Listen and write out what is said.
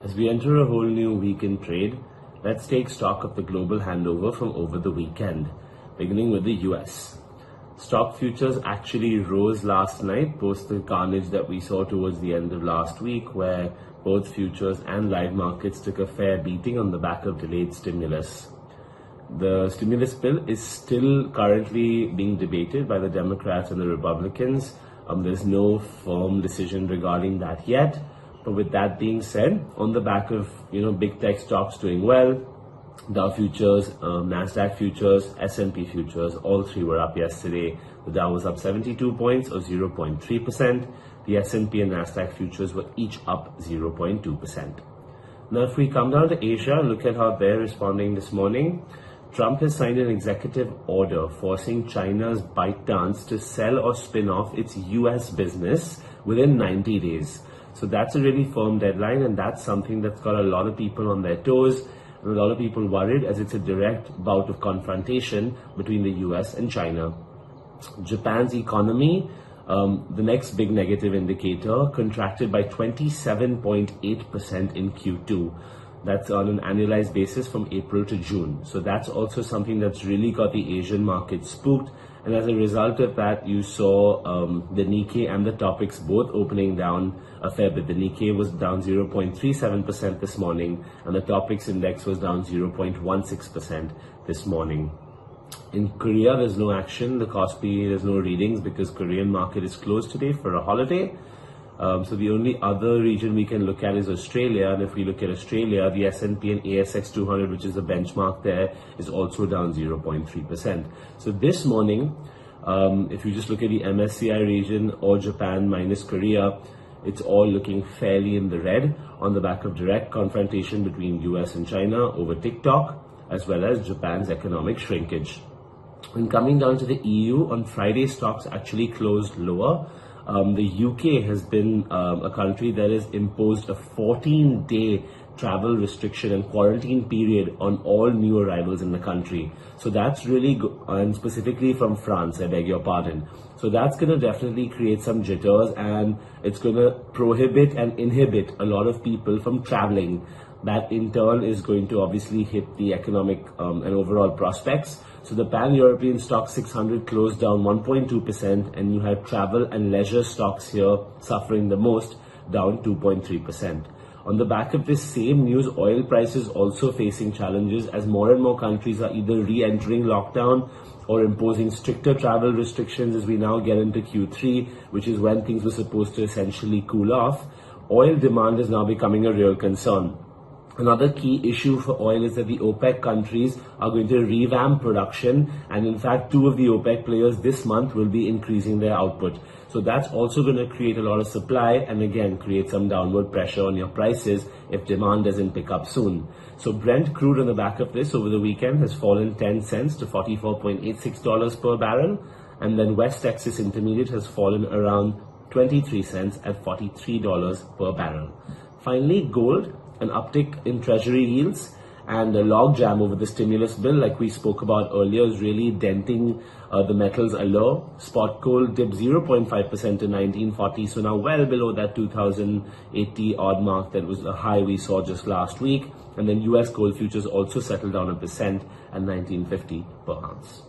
As we enter a whole new week in trade, let's take stock of the global handover from over the weekend, beginning with the US. Stock futures actually rose last night post the carnage that we saw towards the end of last week, where both futures and live markets took a fair beating on the back of delayed stimulus. The stimulus bill is still currently being debated by the Democrats and the Republicans. There's no firm decision regarding that yet. But with that being said, on the back of big tech stocks doing well, Dow futures, Nasdaq futures, S&P futures, all three were up yesterday. The Dow was up 72 points or 0.3%. The S&P and Nasdaq futures were each up 0.2%. Now, if we come down to Asia and look at how they're responding this morning, Trump has signed an executive order forcing China's ByteDance to sell or spin off its US business within 90 days. So that's a really firm deadline, and that's something that's got a lot of people on their toes and a lot of people worried, as it's a direct bout of confrontation between the US and China. Japan's economy, the next big negative indicator, contracted by 27.8% in Q2. That's on an annualized basis from April to June. So that's also something that's really got the Asian market spooked. And as a result of that, you saw the Nikkei and the Topix both opening down a fair bit. The Nikkei was down 0.37% this morning, and the Topix index was down 0.16% this morning. In Korea, there's no action. The Kospi, there's no readings because Korean market is closed today for a holiday. So the only other region we can look at is Australia, and if we look at Australia, the S&P and ASX 200, which is the benchmark there, is also down 0.3%. So this morning, if you just look at the MSCI region or Japan minus Korea, it's all looking fairly in the red on the back of direct confrontation between US and China over TikTok, as well as Japan's economic shrinkage. When coming down to the EU, on Friday, stocks actually closed lower. The UK has been a country that has imposed a 14-day travel restriction and quarantine period on all new arrivals in the country. So that's really good, and specifically from France, I beg your pardon. So that's going to definitely create some jitters, and it's going to prohibit and inhibit a lot of people from traveling. That in turn is going to obviously hit the economic and overall prospects. So the Pan-European Stock 600 closed down 1.2%, and you had travel and leisure stocks here suffering the most, down 2.3%. On the back of this same news, oil prices also facing challenges as more and more countries are either re-entering lockdown or imposing stricter travel restrictions as we now get into Q3, which is when things were supposed to essentially cool off. Oil demand is now becoming a real concern. Another key issue for oil is that the OPEC countries are going to revamp production, and in fact, two of the OPEC players this month will be increasing their output. So that's also going to create a lot of supply and again create some downward pressure on your prices if demand doesn't pick up soon. So Brent crude on the back of this over the weekend has fallen 10 cents to $44.86 per barrel, and then West Texas Intermediate has fallen around 23 cents at $43 per barrel. Finally, gold, an uptick in treasury yields and a logjam over the stimulus bill, like we spoke about earlier, is really denting the metals allure. Spot gold dipped 0.5% to 1940, so now well below that 2080 odd mark that was a high we saw just last week. And then US gold futures also settled down 1% at 1950 per ounce.